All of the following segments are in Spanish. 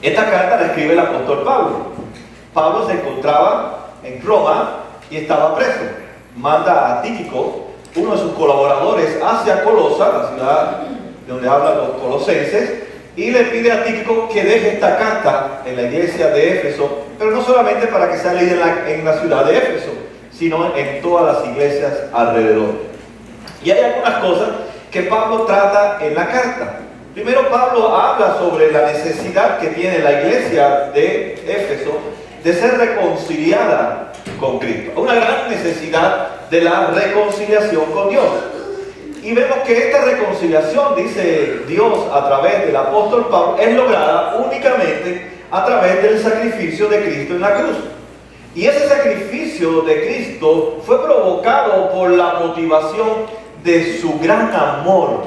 Esta carta la escribe el apóstol Pablo. Pablo se encontraba en Roma y estaba preso. Manda a Tíquico, uno de sus colaboradores, hacia Colosa, la ciudad de donde hablan los colosenses, y le pide a Tíquico que deje esta carta en la iglesia de Éfeso, pero no solamente para que sea leída en la ciudad de Éfeso, sino en todas las iglesias alrededor. Y hay algunas cosas que Pablo trata en la carta. Primero, Pablo habla sobre la necesidad que tiene la iglesia de Éfeso de ser reconciliada con Cristo. Una gran necesidad de la reconciliación con Dios. Y vemos que esta reconciliación, dice Dios a través del apóstol Pablo, es lograda únicamente a través del sacrificio de Cristo en la cruz. Y ese sacrificio de Cristo fue provocado por la motivación de su gran amor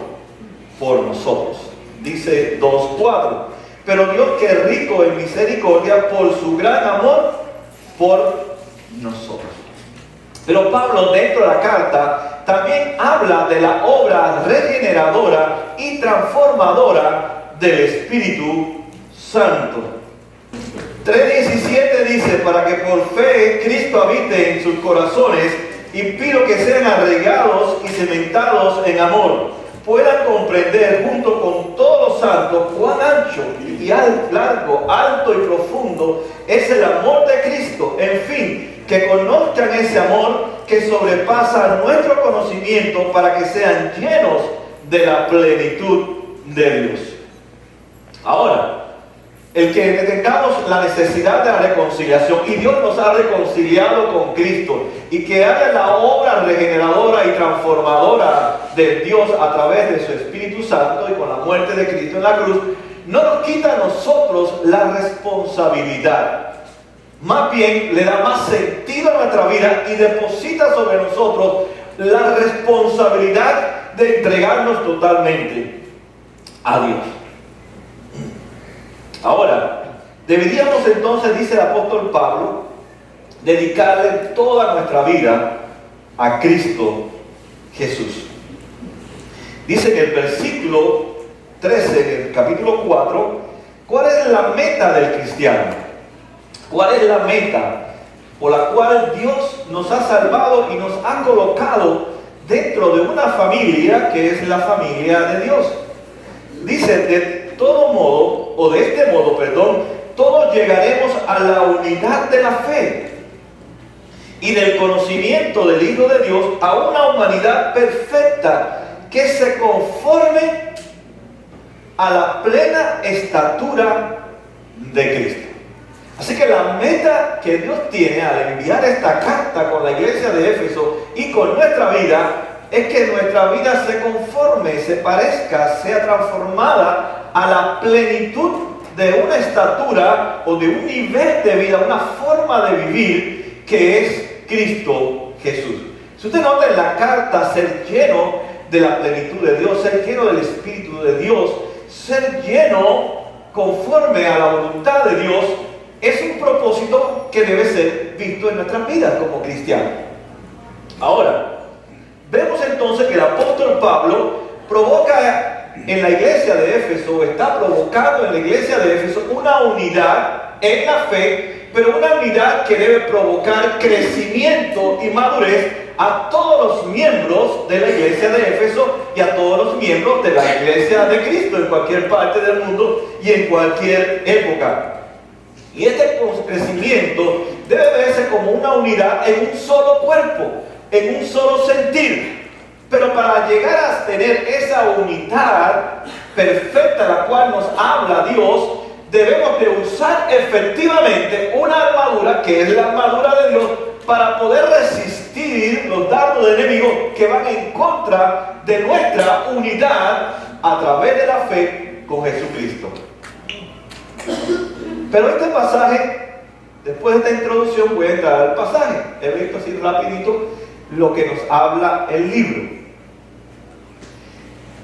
por nosotros. Dice 2:4. Pero Dios, que es rico en misericordia, por su gran amor por nosotros. Pero Pablo, dentro de la carta, también habla de la obra regeneradora y transformadora del Espíritu Santo. 3:17 dice: para que por fe Cristo habite en sus corazones, y pido que sean arraigados y cementados en amor, puedan comprender junto con todos los santos cuán ancho y largo, alto y profundo es el amor de Cristo. En fin, que conozcan ese amor que sobrepasa nuestro conocimiento, para que sean llenos de la plenitud de Dios. Ahora, el que detengamos la necesidad de la reconciliación, y Dios nos ha reconciliado con Cristo, y que haya la obra regeneradora y transformadora de Dios a través de su Espíritu Santo y con la muerte de Cristo en la cruz, no nos quita a nosotros la responsabilidad. Más bien le da más sentido a nuestra vida y deposita sobre nosotros la responsabilidad de entregarnos totalmente a Dios. Ahora, deberíamos entonces, dice el apóstol Pablo, dedicarle toda nuestra vida a Cristo Jesús. Dice en el versículo 13 del capítulo 4, ¿cuál es la meta del cristiano? ¿Cuál es la meta por la cual Dios nos ha salvado y nos ha colocado dentro de una familia que es la familia de Dios? Dice: de este modo, todos llegaremos a la unidad de la fe y del conocimiento del Hijo de Dios, a una humanidad perfecta que se conforme a la plena estatura de Cristo. Así que la meta que Dios tiene al enviar esta carta con la iglesia de Éfeso y con nuestra vida, es que nuestra vida se conforme, se parezca, sea transformada a la plenitud de una estatura o de un nivel de vida, una forma de vivir que es Cristo Jesús. Si usted nota en la carta, ser lleno de la plenitud de Dios, ser lleno del Espíritu de Dios, ser lleno conforme a la voluntad de Dios, es un propósito que debe ser visto en nuestras vidas como cristianos. Ahora, vemos entonces que el apóstol Pablo provoca en la iglesia de Éfeso, está provocando en la iglesia de Éfeso una unidad en la fe, pero una unidad que debe provocar crecimiento y madurez a todos los miembros de la iglesia de Éfeso y a todos los miembros de la iglesia de Cristo en cualquier parte del mundo y en cualquier época. Y este crecimiento debe verse como una unidad en un solo cuerpo, en un solo sentir. Pero para llegar a tener esa unidad perfecta, la cual nos habla Dios, debemos de usar efectivamente una armadura, que es la armadura de Dios, para poder resistir los dardos del enemigo que van en contra de nuestra unidad a través de la fe con Jesucristo. Pero este pasaje, después de esta introducción, voy a entrar al pasaje. He visto así rapidito lo que nos habla el libro.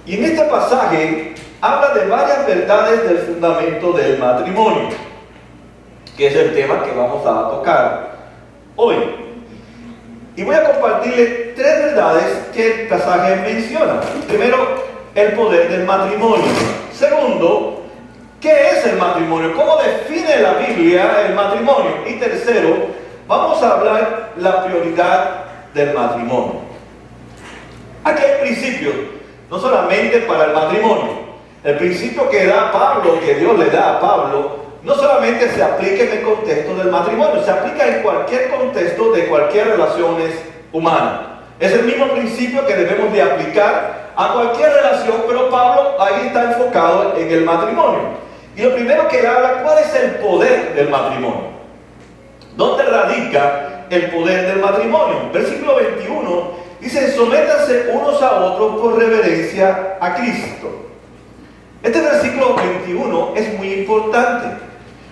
Y en este pasaje habla de varias verdades del fundamento del matrimonio, que es el tema que vamos a tocar hoy. Y voy a compartirle tres verdades que el pasaje menciona. Primero, el poder del matrimonio. Segundo, ¿qué es el matrimonio? ¿Cómo define la Biblia el matrimonio? Y tercero, vamos a hablar la prioridad del matrimonio. Aquí hay principios, no solamente para el matrimonio. El principio que da Pablo, que Dios le da a Pablo, no solamente se aplica en el contexto del matrimonio, se aplica en cualquier contexto de cualquier relaciones humanas. Es el mismo principio que debemos de aplicar a cualquier relación, pero Pablo ahí está enfocado en el matrimonio. Y lo primero que él habla, ¿cuál es el poder del matrimonio? ¿Dónde radica el poder del matrimonio? Versículo 21 dice: sométanse unos a otros por reverencia a Cristo. Este versículo 21 es muy importante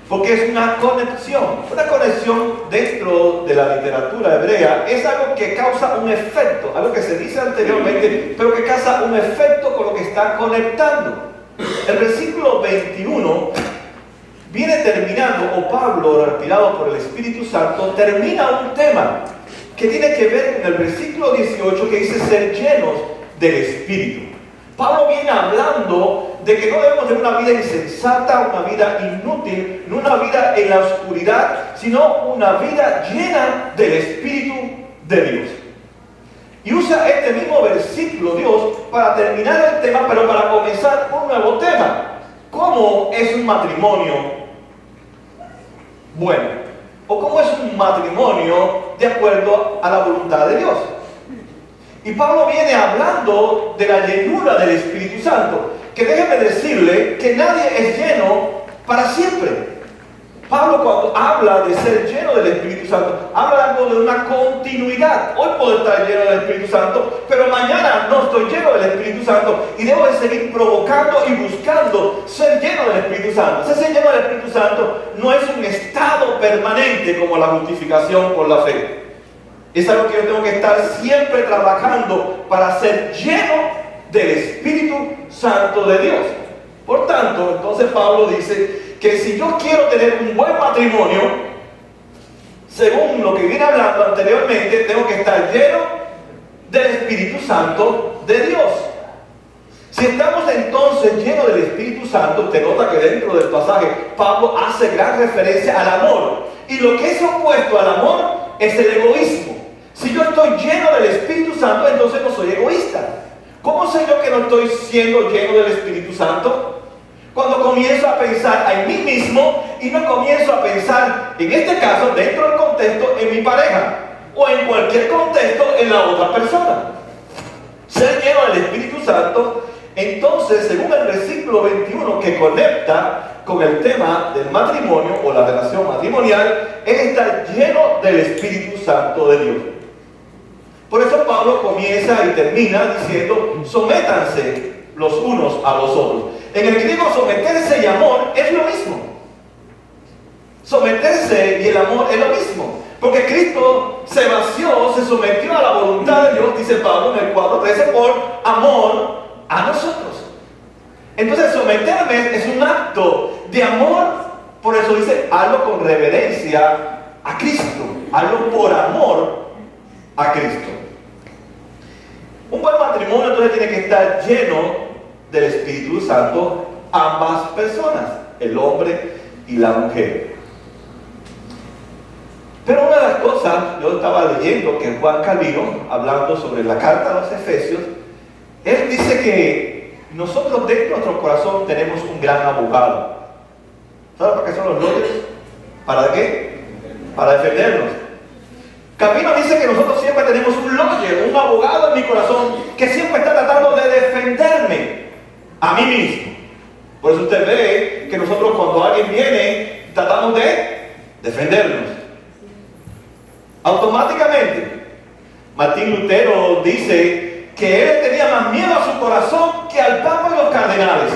porque es una conexión dentro de la literatura hebrea. Es algo que causa un efecto, algo que se dice anteriormente, pero que causa un efecto con lo que está conectando. El versículo 21 viene terminando, o Pablo, inspirado por el Espíritu Santo, termina un tema que tiene que ver con el versículo 18 que dice ser llenos del Espíritu. Pablo viene hablando de que no debemos de una vida insensata, una vida inútil, no una vida en la oscuridad, sino una vida llena del Espíritu de Dios. Y usa este mismo versículo Dios para terminar el tema, pero para comenzar un nuevo tema. ¿Cómo es un matrimonio bueno? ¿O cómo es un matrimonio de acuerdo a la voluntad de Dios? Y Pablo viene hablando de la llenura del Espíritu Santo, que déjeme decirle que nadie es lleno para siempre. Pablo, cuando habla de ser lleno del Espíritu Santo, habla algo de una continuidad. Hoy puedo estar lleno del Espíritu Santo, pero mañana no estoy lleno del Espíritu Santo y debo de seguir provocando y buscando ser lleno del Espíritu Santo. Ser lleno del Espíritu Santo no es un estado permanente como la justificación por la fe. Es algo que yo tengo que estar siempre trabajando para ser lleno del Espíritu Santo de Dios. Por tanto, entonces Pablo dice que si yo quiero tener un buen matrimonio, según lo que viene hablando anteriormente, tengo que estar lleno del Espíritu Santo de Dios. Si estamos entonces llenos del Espíritu Santo, usted nota que dentro del pasaje Pablo hace gran referencia al amor. Y lo que es opuesto al amor es el egoísmo. Si yo estoy lleno del Espíritu Santo, entonces no soy egoísta. ¿Cómo sé yo que no estoy siendo lleno del Espíritu Santo? Cuando comienzo a pensar en mí mismo y no comienzo a pensar, en este caso, dentro del contexto, en mi pareja, o en cualquier contexto, en la otra persona. Ser lleno del Espíritu Santo, entonces, según el versículo 21 que conecta con el tema del matrimonio o la relación matrimonial, es estar lleno del Espíritu Santo de Dios. Por eso Pablo comienza y termina diciendo: sométanse los unos a los otros. En el griego, someterse y amor es lo mismo. Someterse y el amor es lo mismo. Porque Cristo se vació, se sometió a la voluntad de Dios, dice Pablo en el 4:13, por amor a nosotros. Entonces, someterme es un acto de amor. Por eso dice: hazlo con reverencia a Cristo. Hazlo por amor a Cristo. Un buen matrimonio entonces tiene que estar lleno del Espíritu Santo, ambas personas, el hombre y la mujer. Pero una de las cosas, yo estaba leyendo que Juan Calvino, hablando sobre la carta a los Efesios, él dice que nosotros dentro de nuestro corazón tenemos un gran abogado. ¿Sabes para qué son los lawyers? ¿Para qué? Para defendernos. Calvino dice que nosotros siempre tenemos un lawyer, un abogado en mi corazón, que siempre está tratando de defenderme a mí mismo. Por eso usted ve que nosotros, cuando alguien viene, tratamos de defendernos. Automáticamente, Martín Lutero dice que él tenía más miedo a su corazón que al Papa y los cardenales,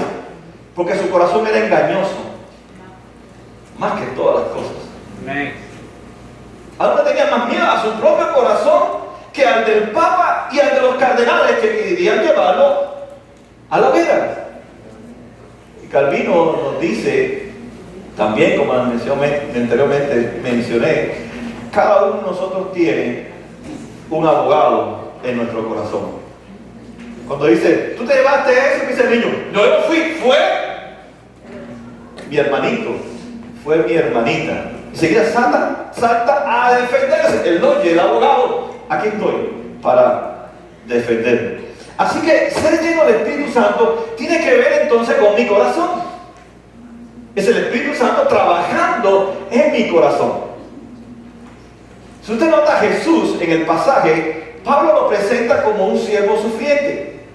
porque su corazón era engañoso, más que todas las cosas. Amén. Ahora tenía más miedo a su propio corazón que al del Papa y al de los cardenales, que querían llevarlo a la hoguera. Y Calvino nos dice, también como anteriormente mencioné, cada uno de nosotros tiene un abogado en nuestro corazón. Cuando dice: tú te llevaste eso, dice el niño: yo no fui, fue mi hermanito, fue mi hermanita. Enseguida salta a defenderse. El doye, el abogado, aquí estoy para defenderme. Así que ser lleno del Espíritu Santo tiene que ver entonces con mi corazón. Es el Espíritu Santo trabajando en mi corazón. Si usted nota a Jesús en el pasaje, Pablo lo presenta como un siervo sufriente.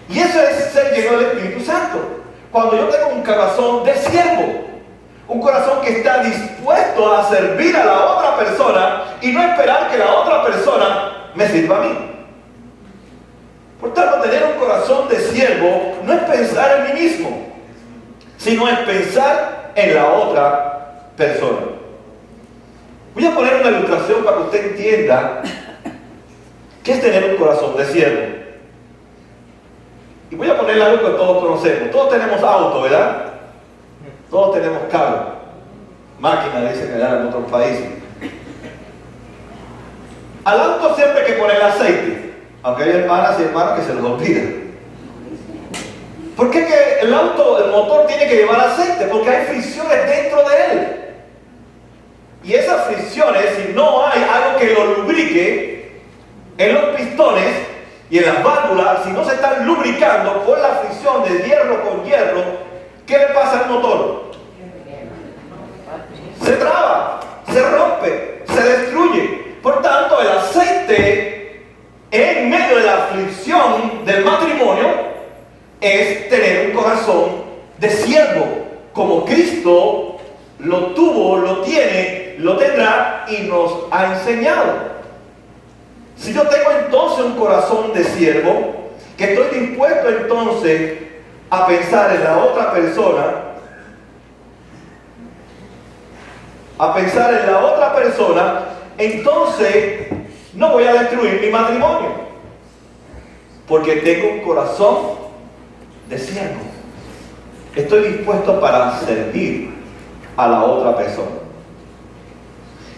Y eso es ser lleno del Espíritu Santo. Cuando yo tengo un corazón de siervo, un corazón que está dispuesto a servir a la otra persona y no esperar que la otra persona me sirva a mí. Por tanto, tener un corazón de siervo no es pensar en mí mismo, sino es pensar en la otra persona. Voy a poner una ilustración para que usted entienda qué es tener un corazón de siervo. Y voy a poner algo que todos conocemos. Todos tenemos auto, ¿verdad? Todos tenemos carro. Máquina, dicen allá en otros países. Al auto siempre hay que poner aceite, aunque hay hermanas y hermanos que se los olvidan. ¿Por qué que el auto, el motor tiene que llevar aceite? Porque hay fricciones dentro de él. Y esas fricciones, si no hay algo que lo lubrique en los pistones y en las válvulas, si no se están lubricando por la fricción de hierro con hierro, ¿qué le pasa al motor? Se traba, se rompe, se destruye. Por tanto, el aceite en medio de la fricción del matrimonio es tener un corazón de siervo, como Cristo lo tuvo, lo tiene, lo tendrá y nos ha enseñado. Si yo tengo entonces un corazón de siervo, que estoy dispuesto entonces a pensar en la otra persona, entonces no voy a destruir mi matrimonio, porque tengo un corazón de siervo. Estoy dispuesto para servir a la otra persona.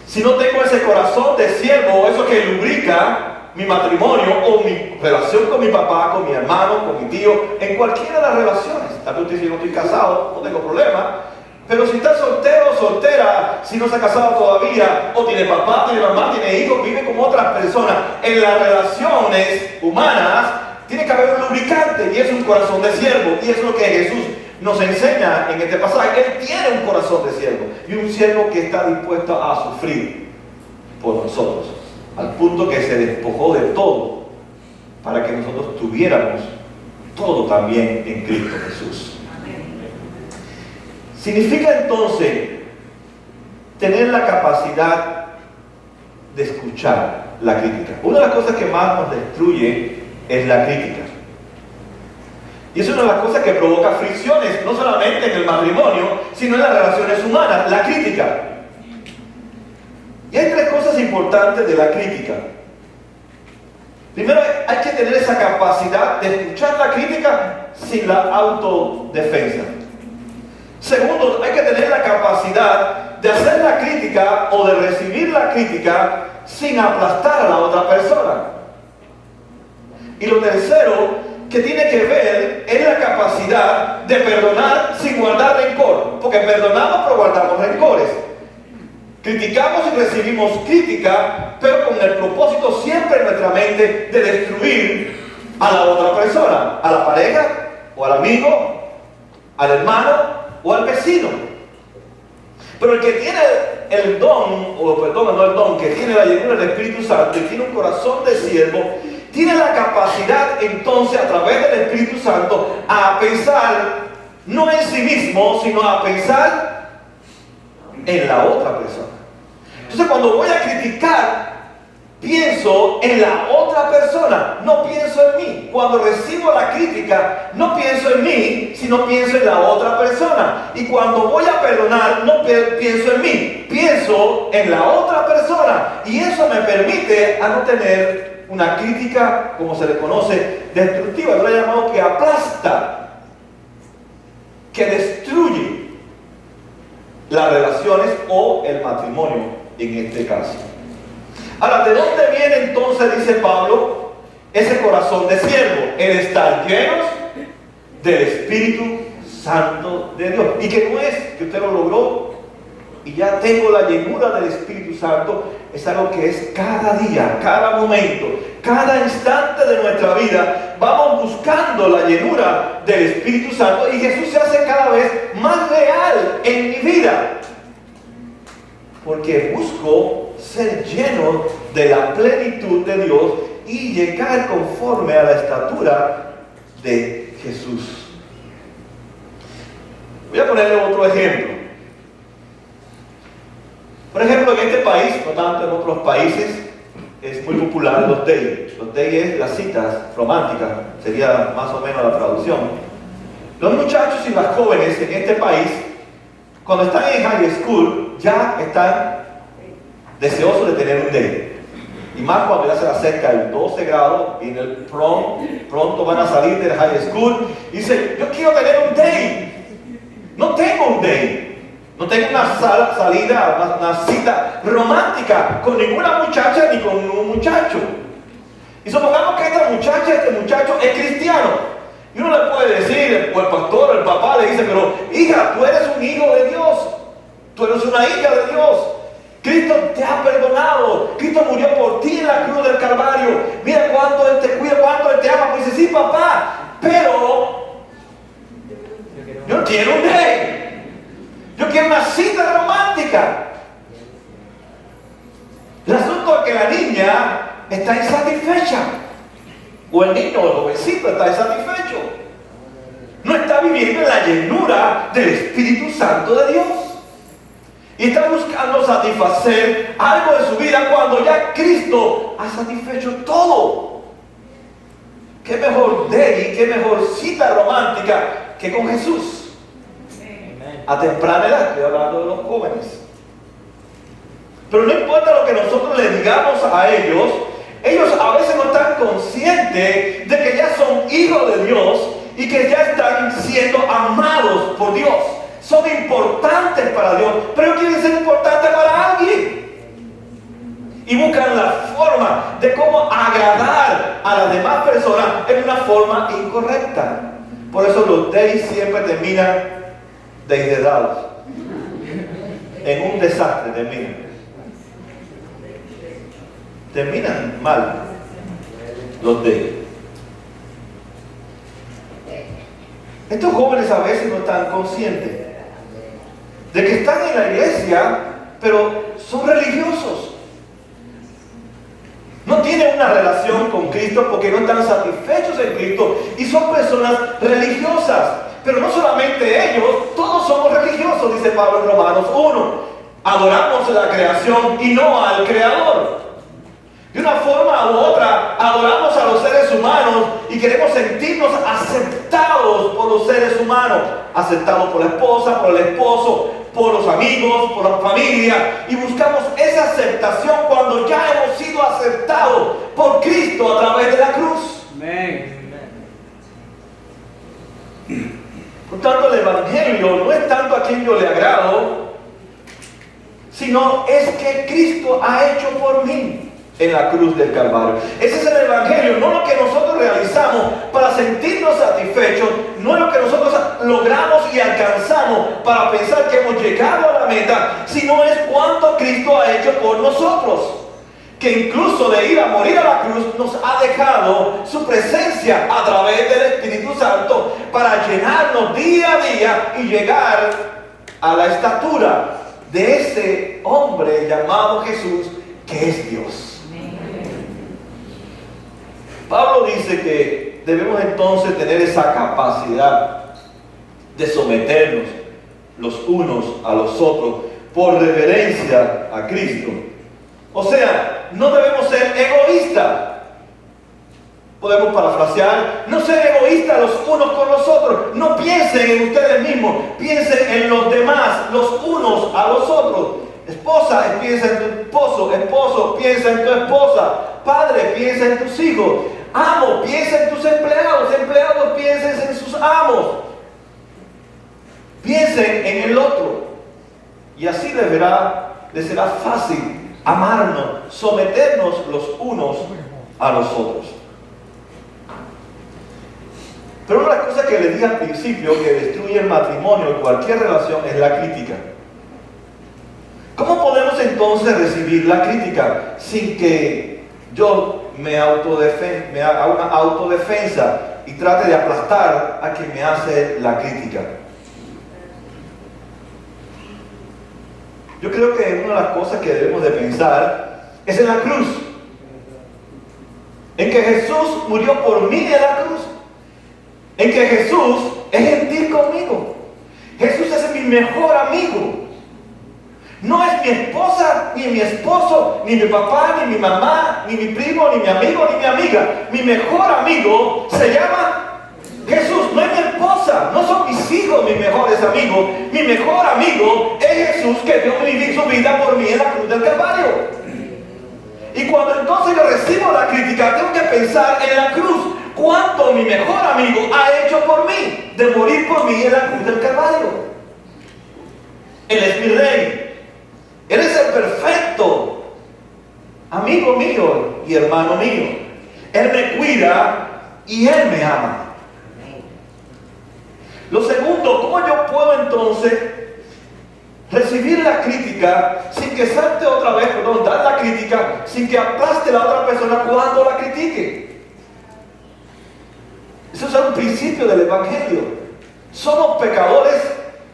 Si no tengo ese corazón de siervo, eso que lubrica mi matrimonio o mi relación con mi papá, con mi hermano, con mi tío, en cualquiera de las relaciones. Tal vez usted dice, no estoy casado, no tengo problema. Pero si está soltero o soltera, si no se ha casado todavía, o tiene papá, tiene mamá, tiene hijos, vive con otras personas, en las relaciones humanas, tiene que haber un lubricante, y es un corazón de siervo. Y es lo que Jesús nos enseña en este pasaje. Él tiene un corazón de siervo, y un siervo que está dispuesto a sufrir por nosotros, al punto que se despojó de todo, para que nosotros tuviéramos todo también en Cristo Jesús. Significa entonces tener la capacidad de escuchar la crítica. Una de las cosas que más nos destruye es la crítica. Y es una de las cosas que provoca fricciones, no solamente en el matrimonio, sino en las relaciones humanas, la crítica. Y hay tres cosas importantes de la crítica. Primero, hay que tener esa capacidad de escuchar la crítica sin la autodefensa. Segundo, hay que tener la capacidad de hacer la crítica o de recibir la crítica sin aplastar a la otra persona. Y lo tercero que tiene que ver es la capacidad de perdonar sin guardar rencor, porque perdonamos pero guardamos rencores. Criticamos y recibimos crítica, pero con el propósito siempre en nuestra mente de destruir a la otra persona, a la pareja o al amigo, al hermano o al vecino. Pero el que tiene el don, que tiene la llenura del Espíritu Santo y tiene un corazón de siervo, tiene la capacidad entonces a través del Espíritu Santo a pensar no en sí mismo, sino a pensar en la otra persona. Entonces cuando voy a criticar, pienso en la otra persona, no pienso en mí. Cuando recibo la crítica, no pienso en mí, sino pienso en la otra persona. Y cuando voy a perdonar, no pienso en mí, pienso en la otra persona. Y eso me permite a no tener una crítica, como se le conoce, destructiva. Yo la he llamado que aplasta, que destruye las relaciones o el matrimonio en este caso. Ahora, ¿de dónde viene entonces, dice Pablo, ese corazón de siervo? El estar llenos del Espíritu Santo de Dios. Y que no es que usted lo logró y ya tengo la llenura del Espíritu Santo. Es algo que es cada día, cada momento, cada instante de nuestra vida. Vamos buscando la llenura del Espíritu Santo y Jesús se hace cada vez más real en mi vida. Porque busco ser lleno de la plenitud de Dios y llegar conforme a la estatura de Jesús. Voy a ponerle otro ejemplo. Por ejemplo, en este país, no tanto en otros países, es muy popular los dates. Los dates es las citas románticas, sería más o menos la traducción. Los muchachos y las jóvenes en este país, cuando están en high school, ya están deseosos de tener un date. Y más cuando ya se acerca el 12 grado, viene el prom, pronto van a salir del high school, y dicen, yo quiero tener un date. No tengo un date. No tengo una salida, una cita romántica con ninguna muchacha ni con un muchacho. Y supongamos que esta muchacha, este muchacho es cristiano. Y uno le puede decir, o el pastor, el papá le dice, pero hija, tú eres un hijo de Dios. Tú eres una hija de Dios. Cristo te ha perdonado. Cristo murió por ti en la cruz del Calvario. Mira cuánto Él te cuida, cuánto Él te ama. Pues dice, sí, papá, pero yo no quiero un date. Yo quiero una cita romántica. El asunto es que la niña está insatisfecha. O el niño o el jovencito está insatisfecho. No está viviendo en la llenura del Espíritu Santo de Dios. Y está buscando satisfacer algo de su vida cuando ya Cristo ha satisfecho todo. ¿Qué mejor date, qué mejor cita romántica que con Jesús? A temprana edad, estoy hablando de los jóvenes. Pero no importa lo que nosotros le digamos a ellos, ellos a veces no están conscientes de que ya son hijos de Dios y que ya están siendo amados por Dios. Son importantes para Dios, pero quieren ser importantes para alguien. Y buscan la forma de cómo agradar a las demás personas en una forma incorrecta. Por eso los dates siempre terminan desheredados. En un desastre terminan mal los dates. Estos jóvenes a veces no están conscientes de que están en la iglesia, pero son religiosos. No tienen una relación con Cristo porque no están satisfechos en Cristo y son personas religiosas. Pero no solamente ellos, todos somos religiosos, dice Pablo en Romanos 1. Adoramos la creación y no al Creador. De una forma u otra, adoramos a los seres humanos y queremos sentirnos aceptados por los seres humanos. Aceptados por la esposa, por el esposo, por los amigos, por la familia. Y buscamos esa aceptación cuando ya hemos sido aceptados por Cristo a través de la cruz. Amén. Por tanto, el Evangelio no es tanto a quien yo le agrado, sino es que Cristo ha hecho por mí en la cruz del Calvario. Ese es el Evangelio, no lo que nosotros realizamos para sentirnos satisfechos, no es lo que nosotros logramos y alcanzamos para pensar que hemos llegado a la meta, sino es cuánto Cristo ha hecho por nosotros. Que incluso de ir a morir a la cruz nos ha dejado su presencia a través del Espíritu Santo para llenarnos día a día y llegar a la estatura de ese hombre llamado Jesús, que es Dios. Pablo dice que debemos entonces tener esa capacidad de someternos los unos a los otros por reverencia a Cristo. O sea, no debemos ser egoístas. Podemos parafrasear, no ser egoístas los unos con los otros. No piensen en ustedes mismos, piensen en los demás, los unos a los otros. Esposa, piensa en tu esposo. Esposo, piensa en tu esposa. Padre, piensa en tus hijos. Amo, piensa en tus empleados. Empleados, piensen en sus amos. Piensen en el otro. Y así les será fácil amarnos, someternos los unos a los otros. Pero una de las cosas que les dije al principio que destruye el matrimonio y cualquier relación es la crítica. ¿Cómo podemos entonces recibir la crítica sin que yo me haga una autodefensa y trate de aplastar a quien me hace la crítica? Yo creo que una de las cosas que debemos de pensar es en la cruz. En que Jesús murió por mí en la cruz. En que Jesús es gentil conmigo. Jesús es mi mejor amigo. No es mi esposa, ni mi esposo, ni mi papá, ni mi mamá, ni mi primo, ni mi amigo, ni mi amiga. Mi mejor amigo se llama Jesús. No es mi esposa, no son mis hijos mis mejores amigos. Mi mejor amigo es Jesús, que dio su vida por mí en la cruz del Calvario. Y cuando entonces yo recibo la crítica, tengo que pensar en la cruz. ¿Cuánto mi mejor amigo ha hecho por mí? De morir por mí en la cruz del Calvario. Él es mi rey. Él es el perfecto amigo mío y hermano mío. Él me cuida y Él me ama. Lo segundo, ¿cómo yo puedo entonces recibir la crítica sin que salte otra vez, dar la crítica sin que aplaste a la otra persona cuando la critique? Eso es un principio del Evangelio. Somos pecadores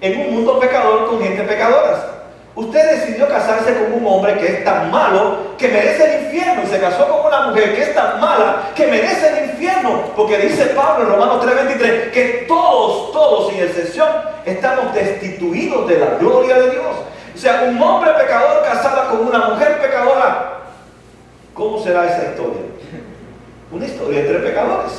en un mundo pecador con gente pecadora. Usted decidió casarse con un hombre que es tan malo que merece el infierno, y se casó con una mujer que es tan mala que merece el infierno, porque dice Pablo en Romanos 3:23 que todos sin excepción estamos destituidos de la gloria de Dios. O sea, un hombre pecador casado con una mujer pecadora, ¿cómo será esa historia? Una historia entre pecadores.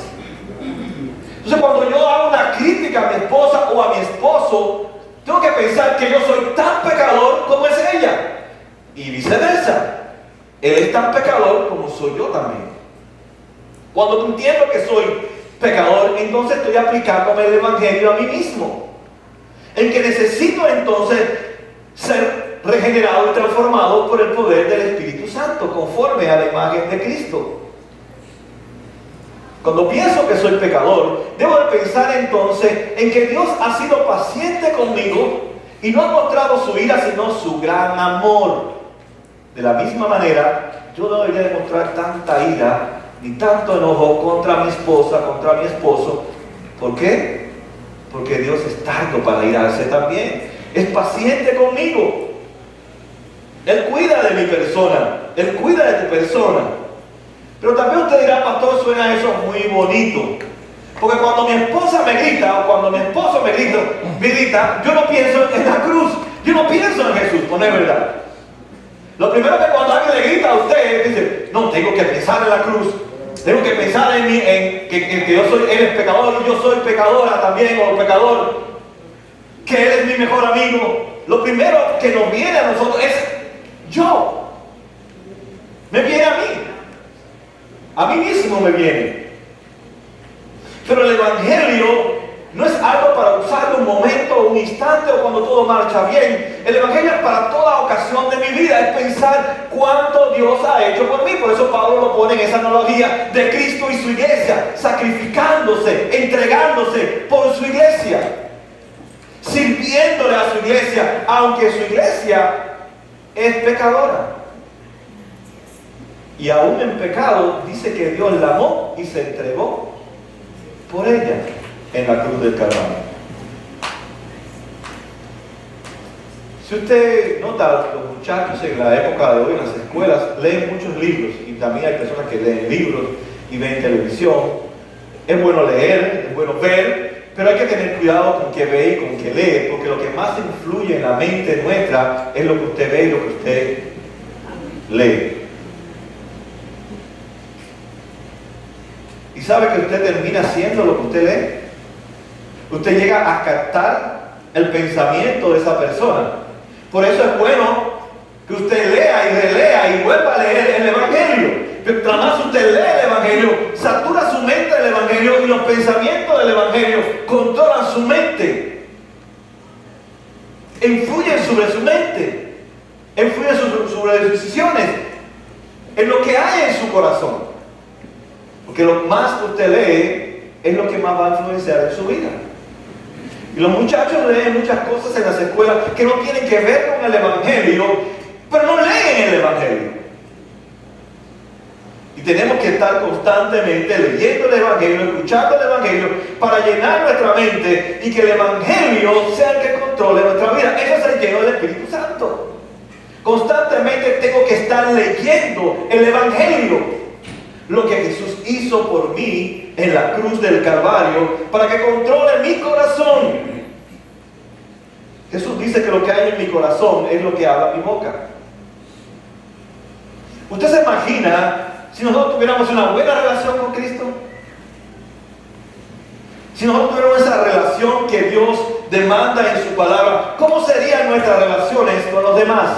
Entonces, cuando yo hago una crítica a mi esposa o a mi esposo, tengo que pensar que yo soy tan pecador como es ella. Y viceversa. Él es tan pecador como soy yo también. Cuando entiendo que soy pecador, entonces estoy aplicándome el Evangelio a mí mismo. En que necesito entonces ser regenerado y transformado por el poder del Espíritu Santo, conforme a la imagen de Cristo. Cuando pienso que soy pecador, debo de pensar entonces en que Dios ha sido paciente conmigo y no ha mostrado su ira, sino su gran amor. De la misma manera, yo no debería demostrar tanta ira ni tanto enojo contra mi esposa, contra mi esposo. ¿Por qué? Porque Dios es tardo para irarse también. Es paciente conmigo. Él cuida de mi persona. Él cuida de tu persona. Pero también usted dirá, pastor, suena eso muy bonito. Porque cuando mi esposa me grita, o cuando mi esposo me grita, yo no pienso en la cruz. Yo no pienso en Jesús, no es verdad. Lo primero que cuando alguien le grita a usted, dice, no, tengo que pensar en la cruz. Tengo que pensar en mí, que él es pecador y yo soy pecadora también, o pecador. Que Él es mi mejor amigo. Lo primero que nos viene a nosotros es yo. Me viene a mí. A mí mismo me viene. Pero el Evangelio no es algo para usarlo un momento, un instante o cuando todo marcha bien. El Evangelio es para toda ocasión de mi vida. Es pensar cuánto Dios ha hecho por mí. Por eso Pablo lo pone en esa analogía de Cristo y su iglesia, sacrificándose, entregándose por su iglesia, sirviéndole a su iglesia, aunque su iglesia es pecadora. Y aún en pecado, dice que Dios la amó y se entregó por ella en la cruz del Calvario. Si usted nota, los muchachos en la época de hoy en las escuelas leen muchos libros, y también hay personas que leen libros y ven televisión. Es bueno leer, es bueno ver, pero hay que tener cuidado con qué ve y con qué lee, porque lo que más influye en la mente nuestra es lo que usted ve y lo que usted lee. ¿Y sabe que usted termina haciendo lo que usted lee? Usted llega a captar el pensamiento de esa persona. Por eso es bueno que usted lea y relea y vuelva a leer el Evangelio. Mientras más usted lee el Evangelio, satura su mente del Evangelio, y los pensamientos del Evangelio controlan su mente. Influyen sobre su mente. Influyen sobre sus decisiones. En lo que hay en su corazón. Porque lo más que usted lee es lo que más va a influenciar en su vida. Y los muchachos leen muchas cosas en las escuelas que no tienen que ver con el Evangelio, pero no leen el Evangelio. Y tenemos que estar constantemente leyendo el Evangelio, escuchando el Evangelio, para llenar nuestra mente y que el Evangelio sea el que controle nuestra vida. Eso es el lleno del Espíritu Santo. Constantemente tengo que estar leyendo el Evangelio, lo que Jesús hizo por mí en la cruz del Calvario, para que controle mi corazón. Jesús dice que lo que hay en mi corazón es lo que habla mi boca. ¿Usted se imagina si nosotros tuviéramos una buena relación con Cristo? Si nosotros tuviéramos esa relación que Dios demanda en su palabra, ¿cómo serían nuestras relaciones con los demás?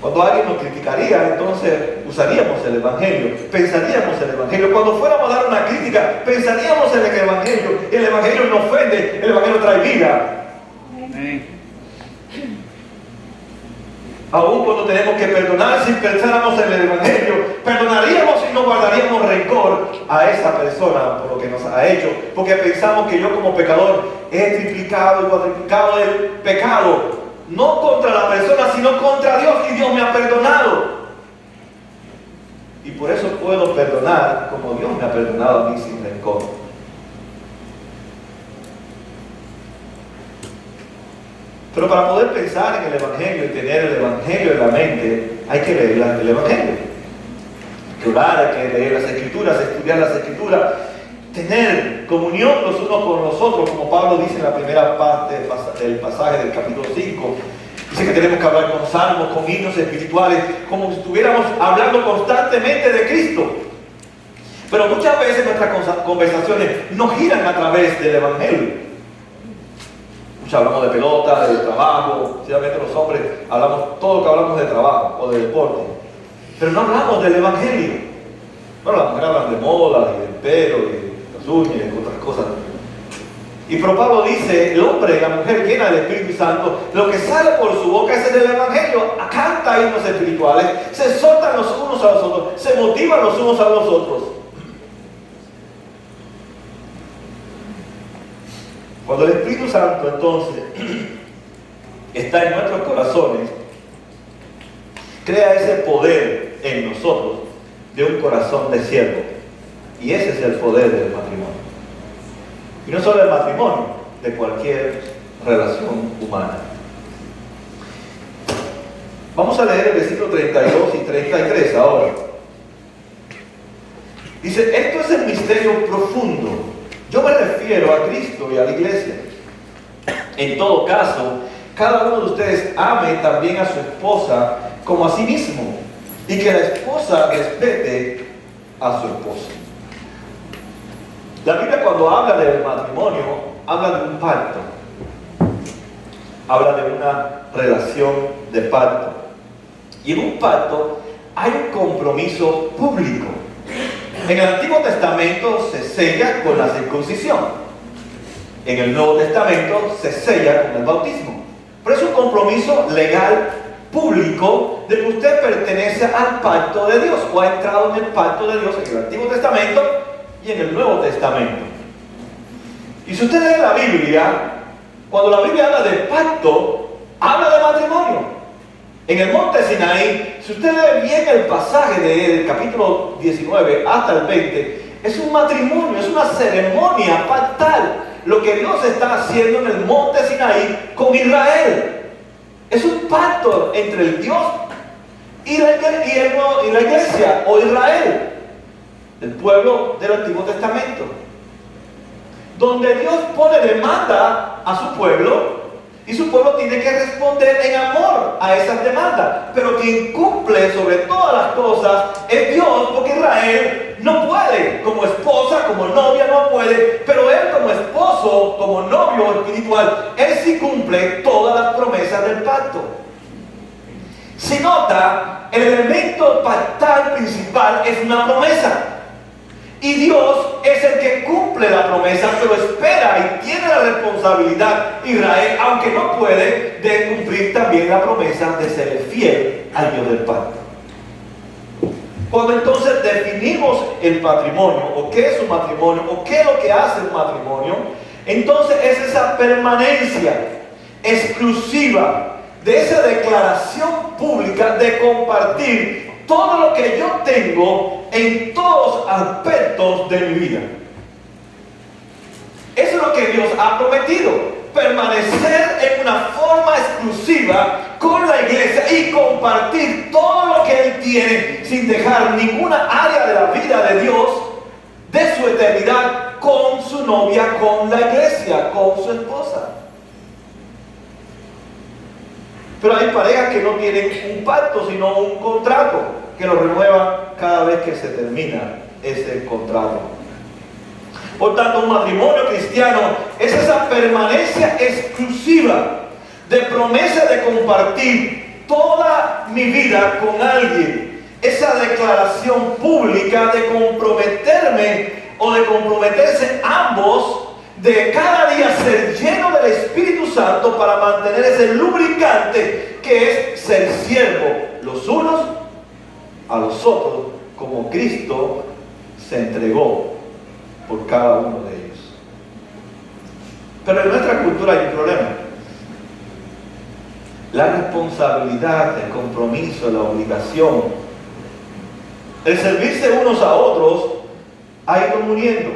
Cuando alguien nos criticaría, entonces usaríamos el Evangelio, pensaríamos el Evangelio. Cuando fuéramos a dar una crítica, pensaríamos en el Evangelio. El Evangelio no ofende, el Evangelio trae vida. Amén. Aún cuando tenemos que perdonar, si pensáramos en el Evangelio, perdonaríamos y no guardaríamos rencor a esa persona por lo que nos ha hecho, porque pensamos que yo como pecador he triplicado y cuadriplicado el pecado, no contra la persona, sino contra Dios, y Dios me ha perdonado. Y por eso puedo perdonar como Dios me ha perdonado a mí sin rencor. Pero para poder pensar en el Evangelio y tener el Evangelio en la mente, hay que leer el Evangelio. Hay que orar, hay que leer las Escrituras, estudiar las Escrituras, tener comunión los unos con los otros, como Pablo dice en la primera parte del pasaje del capítulo 5. Dice que tenemos que hablar con salmos, con himnos espirituales, como si estuviéramos hablando constantemente de Cristo. Pero muchas veces nuestras conversaciones no giran a través del Evangelio. Hablamos de pelota, de trabajo, especialmente los hombres, todo lo que hablamos de trabajo o de deporte. Pero no hablamos del Evangelio. Bueno, las mujeres hablan de moda, y del pelo, y de las uñas, y de otras cosas. Y pero Pablo dice, el hombre y la mujer llena del Espíritu Santo, lo que sale por su boca es el Evangelio. Canta himnos espirituales, se exhortan los unos a los otros, se motivan los unos a los otros. Cuando el Espíritu Santo entonces está en nuestros corazones, crea ese poder en nosotros de un corazón de siervo. Y ese es el poder del matrimonio. Y no solo el matrimonio, de cualquier relación humana. Vamos a leer el versículo 32 y 33 ahora. Dice, esto es el misterio profundo. Yo me refiero a Cristo y a la iglesia. En todo caso, cada uno de ustedes ame también a su esposa como a sí mismo, y que la esposa respete a su esposo. La Biblia, cuando habla del matrimonio, habla de un pacto. Habla de una relación de pacto. Y en un pacto hay un compromiso público. En el Antiguo Testamento se sella con la circuncisión. En el Nuevo Testamento se sella con el bautismo. Pero es un compromiso legal, público, de que usted pertenece al pacto de Dios, o ha entrado en el pacto de Dios en el Antiguo Testamento y en el Nuevo Testamento. Y si usted lee la Biblia, cuando la Biblia habla de pacto, habla de matrimonio. En el monte Sinaí, si usted lee bien el pasaje del capítulo 19 hasta el 20, es un matrimonio, es una ceremonia pactal, lo que Dios está haciendo en el monte Sinaí con Israel. Es un pacto entre el Dios y la iglesia, o Israel, el pueblo del Antiguo Testamento, donde Dios pone demanda a su pueblo. Y su pueblo tiene que responder en amor a esas demandas. Pero quien cumple sobre todas las cosas es Dios, porque Israel no puede. Como esposa, como novia no puede. Pero él como esposo, como novio espiritual, él sí cumple todas las promesas del pacto. Si nota, el elemento pactal principal es una promesa. Y Dios es el que cumple la promesa, pero espera y tiene la responsabilidad, Israel, aunque no puede, de cumplir también la promesa de ser fiel al Dios del pacto. Cuando entonces definimos el matrimonio, o qué es un matrimonio, o qué es lo que hace un matrimonio, entonces es esa permanencia exclusiva de esa declaración pública de compartir todo lo que yo tengo en todos aspectos de mi vida. Eso es lo que Dios ha prometido, permanecer en una forma exclusiva con la iglesia y compartir todo lo que Él tiene sin dejar ninguna área de la vida de Dios, de su eternidad, con su novia, con la iglesia, con su esposa. Pero hay parejas que no tienen un pacto, sino un contrato, que lo renuevan cada vez que se termina ese contrato. Por tanto, un matrimonio cristiano es esa permanencia exclusiva de promesa de compartir toda mi vida con alguien. Esa declaración pública de comprometerme o de comprometerse ambos, de cada día ser lleno del Espíritu Santo para mantener ese lubricante que es ser siervo los unos a los otros, como Cristo se entregó por cada uno de ellos. Pero en nuestra cultura hay un problema. La responsabilidad, el compromiso, la obligación, el servirse unos a otros ha ido muriendo.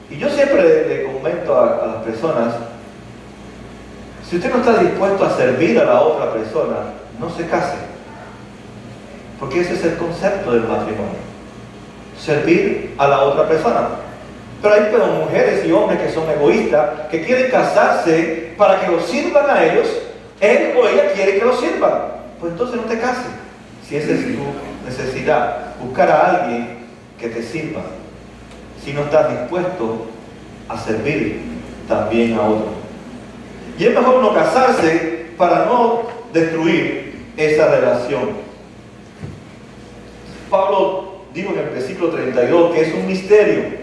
Y yo siempre le comento a las personas, si usted no está dispuesto a servir a la otra persona, no se case. Porque ese es el concepto del matrimonio. Servir a la otra persona. Pero hay mujeres y hombres que son egoístas, que quieren casarse para que los sirvan a ellos. Él o ella quiere que los sirvan. Pues entonces no te cases. Si esa es tu necesidad, buscar a alguien que te sirva. Si no estás dispuesto a servir también a otro. Y es mejor no casarse para no destruir esa relación. Pablo dijo en el versículo 32 que es un misterio.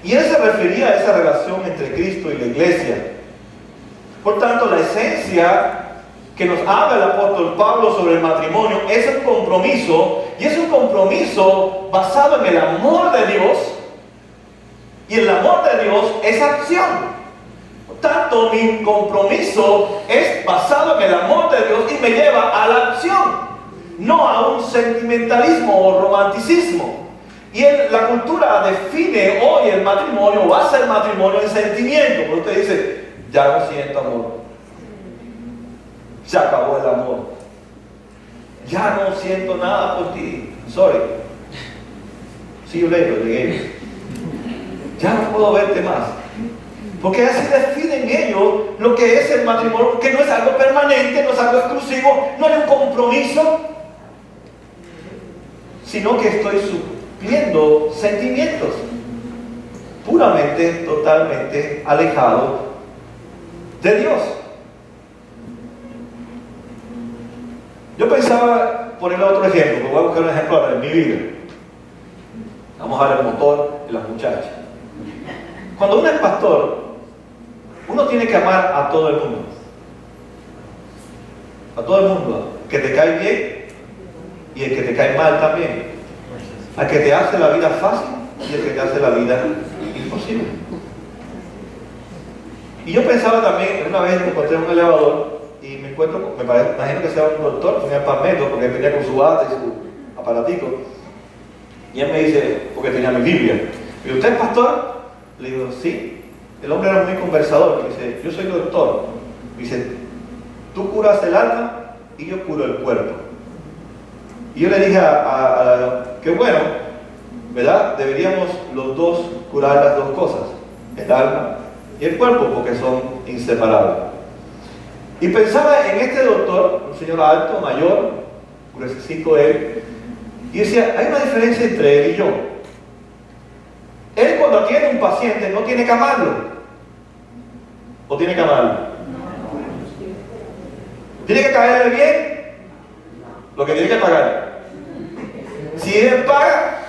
Y él se refería a esa relación entre Cristo y la iglesia. Por tanto, la esencia que nos habla el apóstol Pablo sobre el matrimonio es un compromiso, y es un compromiso basado en el amor de Dios, y el amor de Dios es acción. Por tanto, mi compromiso es basado en el amor de Dios y me lleva a la acción, no a un sentimentalismo o romanticismo. Y la cultura define hoy el matrimonio, o hace el matrimonio en sentimiento. Porque usted dice, ya no siento amor, se acabó el amor, ya no siento nada por ti, sorry, see you later, ya no puedo verte más. Porque así definen ellos lo que es el matrimonio, que no es algo permanente, no es algo exclusivo, no es un compromiso, sino que estoy supliendo sentimientos, puramente, totalmente alejado de Dios. Yo pensaba poner otro ejemplo, voy a buscar un ejemplo ahora en mi vida. Vamos a ver el motor y las muchachas. Cuando uno es pastor, uno tiene que amar a todo el mundo. A todo el mundo. El que te cae bien y el que te cae mal también. Al que te hace la vida fácil y el que te hace la vida imposible. Y yo pensaba también, una vez me encontré en un elevador y me encuentro, imagino que sea un doctor, un palmetto, porque él venía con su bata y su aparatico. Y él me dice, porque tenía mi Biblia, y ¿usted es pastor? Le digo, sí. El hombre era muy conversador. Me dice, yo soy doctor. Me dice, tú curas el alma y yo curo el cuerpo. Y yo le dije que bueno, ¿verdad? Deberíamos los dos curar las dos cosas, el alma y el cuerpo, porque son inseparables. Y pensaba en este doctor, un señor alto, mayor, gruesecito él, y decía, hay una diferencia entre él y yo. Él cuando atiende a un paciente no tiene que amarlo. ¿O tiene que amarlo? ¿Tiene que caerle bien? Lo que tiene que pagar. Si él paga,